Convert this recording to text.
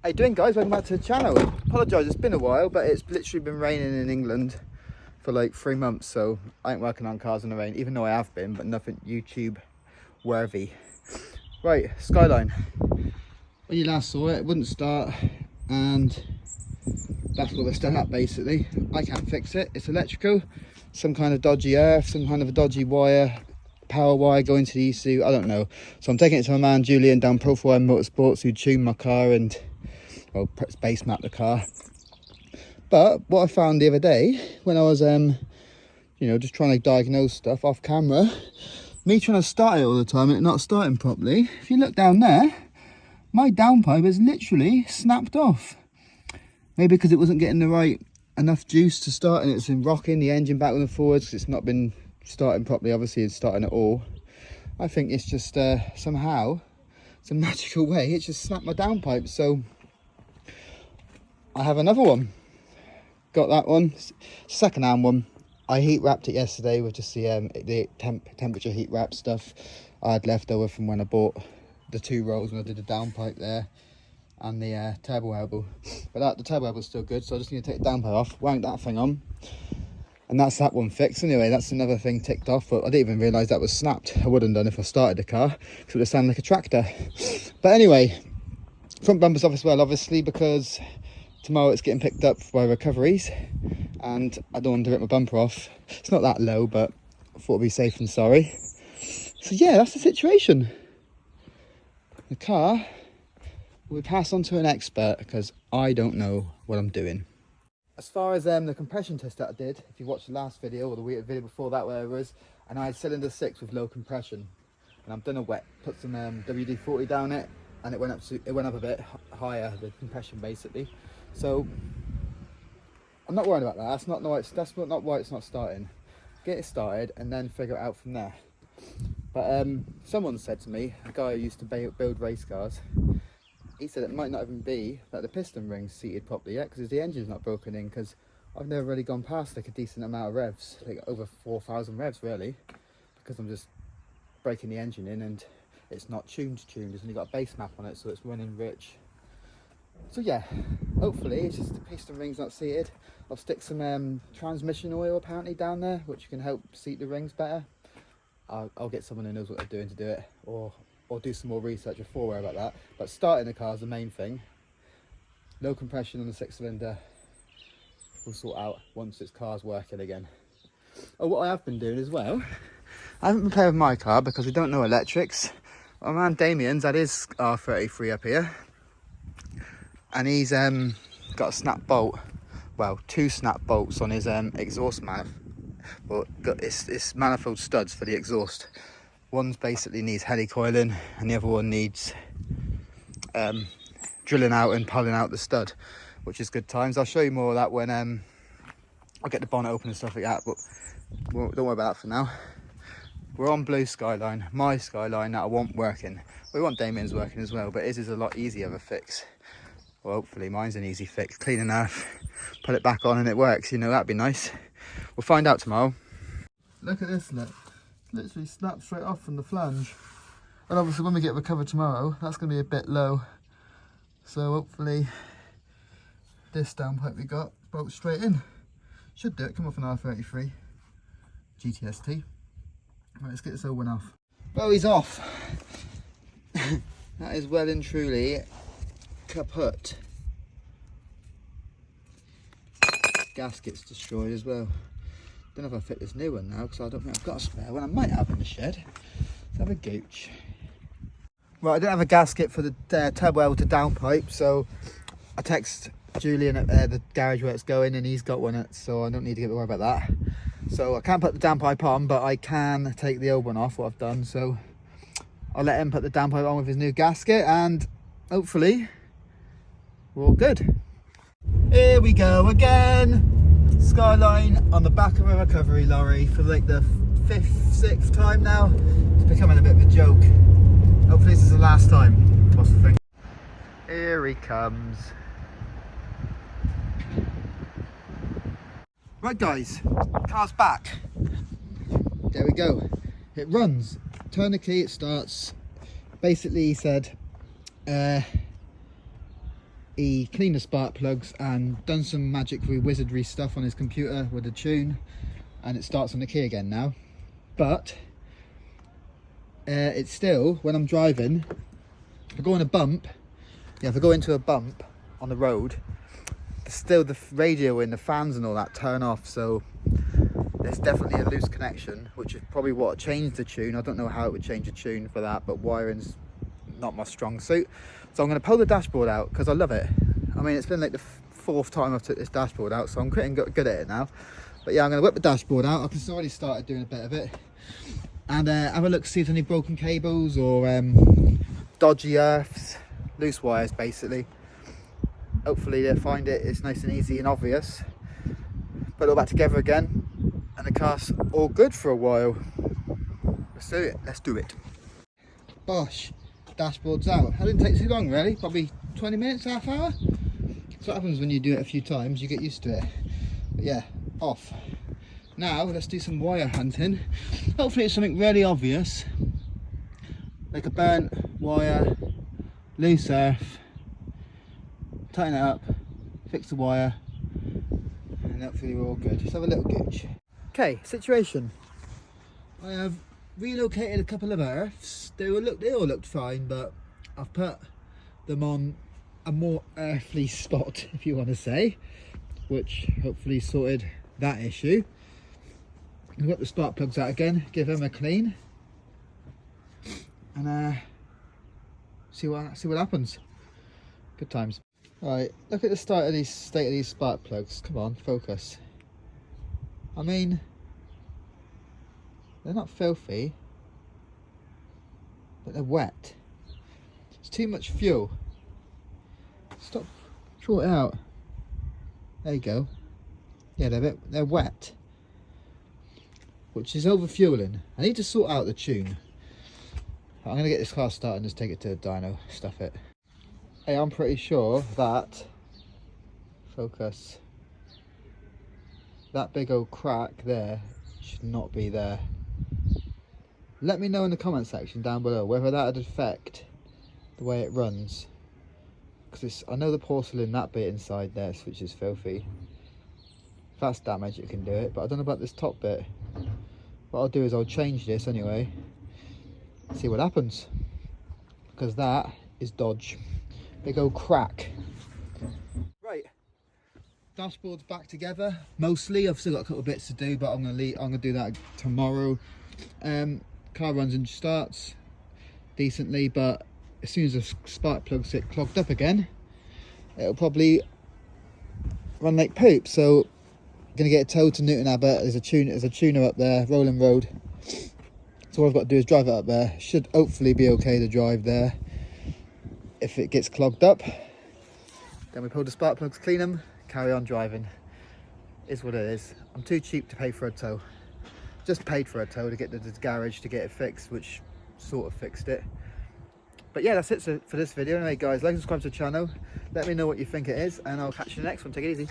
How you doing, guys? Welcome back to the channel. Apologise, it's been a while, but it's literally been raining in England for like 3 months, so I ain't working on cars in the rain, even though I have been, but nothing YouTube worthy. Right, Skyline. When you last saw it, it wouldn't start, and that's what we're still at basically. I can't fix it. It's electrical, some kind of dodgy earth, some kind of a dodgy wire, power wire going to the ECU, I don't know. So I'm taking it to my man Julian down Profile Motorsports, who tuned my car and, well, base mapped the car. But what I found the other day when I was you know, just trying to diagnose stuff off camera, me trying to start it all the time and it not starting properly, if you look down there, my downpipe is literally snapped off. Maybe because it wasn't getting the right enough juice to start, and it's been rocking the engine backwards and forwards because it's not been starting properly. Obviously it's starting at all. I think it's just somehow, some magical way, it just snapped my downpipe. So I have another one. Got that one, second hand one. I heat wrapped it yesterday with just the temperature heat wrap stuff I had left over from when I bought the 2 rolls when I did the downpipe there and the turbo elbow. But the turbo elbow is still good, so I just need to take the downpipe off, wank that thing on, and that's that one fixed. Anyway, that's another thing ticked off, but I didn't even realise that was snapped. I wouldn't have done if I started the car, because it would have sounded like a tractor. But anyway, front bumper's off as well, obviously, because tomorrow it's getting picked up by recoveries, and I don't want to rip my bumper off. It's not that low, but I thought I'd be safe and sorry. So yeah, that's the situation. The car will be passed on to an expert because I don't know what I'm doing. As far as the compression test that I did, if you watched the last video or the video before that, where it was, and I had cylinder 6 with low compression, and I've done a wet, put some WD-40 down it, and it went up a bit higher, the compression basically. So I'm not worried about that. That's not why it's not starting. Get it started and then figure it out from there. But someone said to me, a guy who used to build race cars, he said it might not even be that the piston ring's seated properly yet, because the engine's not broken in, because I've never really gone past like a decent amount of revs, like over 4,000 revs really, because I'm just breaking the engine in and it's not tuned. It's only got a base map on it, so it's running rich. So yeah, hopefully it's just the piston ring's not seated. I'll stick some transmission oil apparently down there, which can help seat the rings better. I'll get someone who knows what they're doing to do it, or do some more research before I worry about that. But starting the car is the main thing. Low compression on the 6-cylinder we'll sort out once this car's working again. Oh, what I have been doing as well, I haven't been playing with my car because we don't know electrics. My man Damien's had his R33 up here, and he's got a snap bolt, well, 2 snap bolts on his exhaust manifold. But got this manifold studs for the exhaust. One's basically needs helicoiling, and the other one needs drilling out and pulling out the stud, which is good times. I'll show you more of that when I'll get the bonnet open and stuff like that, but don't worry about that for now. We're on blue Skyline, my Skyline that I want working. We want Damien's working as well, but his is a lot easier of a fix. Well, hopefully mine's an easy fix. Clean enough, put it back on and it works, you know, that'd be nice. We'll find out tomorrow. Look at this, look. Literally snapped straight off from the flange. And obviously when we get recovered tomorrow, that's going to be a bit low. So hopefully this downpipe we got bolts straight in. Should do it, come off an R33 GTST. Right, let's get this old one off. Well, he's off. That is well and truly kaput. Gasket's destroyed as well. Don't know if I fit this new one now, because I don't think I've got a spare one. I might have in the shed. Let's have a gooch. Right, I don't have a gasket for the turbo elbow to downpipe, so I text Julian at the garage where it's going, and he's got one, so I don't need to worry about that. So I can't put the downpipe on, but I can take the old one off, what I've done. So I'll let him put the downpipe on with his new gasket, and hopefully we're all good. Here we go again. Skyline on the back of a recovery lorry for like the 5th, 6th time now. It's becoming a bit of a joke. Hopefully this is the last time. What's the thing? Here he comes. Right guys, car's back. There we go. It runs. Turn the key, it starts. Basically he said he cleaned the spark plugs and done some magic wizardry stuff on his computer with the tune, and it starts on the key again now. But it's still, when I'm driving, if I go on a bump, if I go into a bump on the road, still the radio and the fans and all that turn off, so there's definitely a loose connection, which is probably what changed the tune. I don't know how it would change the tune for that, but wiring's not my strong suit. So I'm going to pull the dashboard out because I love it. I mean, it's been like the fourth time I've took this dashboard out, so I'm pretty good at it now. But yeah, I'm going to whip the dashboard out. I've already started doing a bit of it, and have a look, see if there's any broken cables or dodgy earths, loose wires basically. Hopefully they'll find it. It's nice and easy and obvious. Put it all back together again, and the car's all good for a while. Let's do it. Let's do it. Bosh, dashboard's out. That didn't take too long really, probably 20 minutes, half hour. That's what happens when you do it a few times, you get used to it. But yeah, off. Now let's do some wire hunting. Hopefully it's something really obvious, like a burnt wire, loose earth. Tighten it up, fix the wire, and hopefully we're all good. Let's have a little gooch. Okay, situation. I have relocated a couple of earths. They all looked fine, but I've put them on a more earthly spot, if you want to say, which hopefully sorted that issue. I've got the spark plugs out again, give them a clean, and see what happens. Good times. Right, look at the state of these spark plugs. Come on, focus. I mean, they're not filthy, but they're wet. It's too much fuel. Stop, draw it out. There you go. Yeah, they're wet, which is over fueling. I need to sort out the tune. I'm gonna get this car started and just take it to the dyno, stuff it. Hey, I'm pretty sure that, focus, that big old crack there should not be there. Let me know in the comment section down below whether that would affect the way it runs, because I know the porcelain, that bit inside there, which is filthy. If that's damaged, it can do it, but I don't know about this top bit. What I'll do is I'll change this anyway, see what happens, because that is dodge. Big old crack. Right, dashboard's back together mostly. I've still got a couple of bits to do, but I'm gonna do that tomorrow. Car runs and starts decently, but as soon as the spark plugs get clogged up again, it'll probably run like poop. So I'm gonna get it towed to Newton Abbot. There's a tuner up there, Rolling Road. So all I've got to do is drive it up there. Should hopefully be okay to drive there. If it gets clogged up, then we pull the spark plugs, clean them, carry on driving. Is what it is. I'm too cheap to pay for a tow. Just paid for a tow to get to the garage to get it fixed, which sort of fixed it. But yeah, that's it for this video. Anyway guys, like and subscribe to the channel. Let me know what you think it is, and I'll catch you in the next one. Take it easy.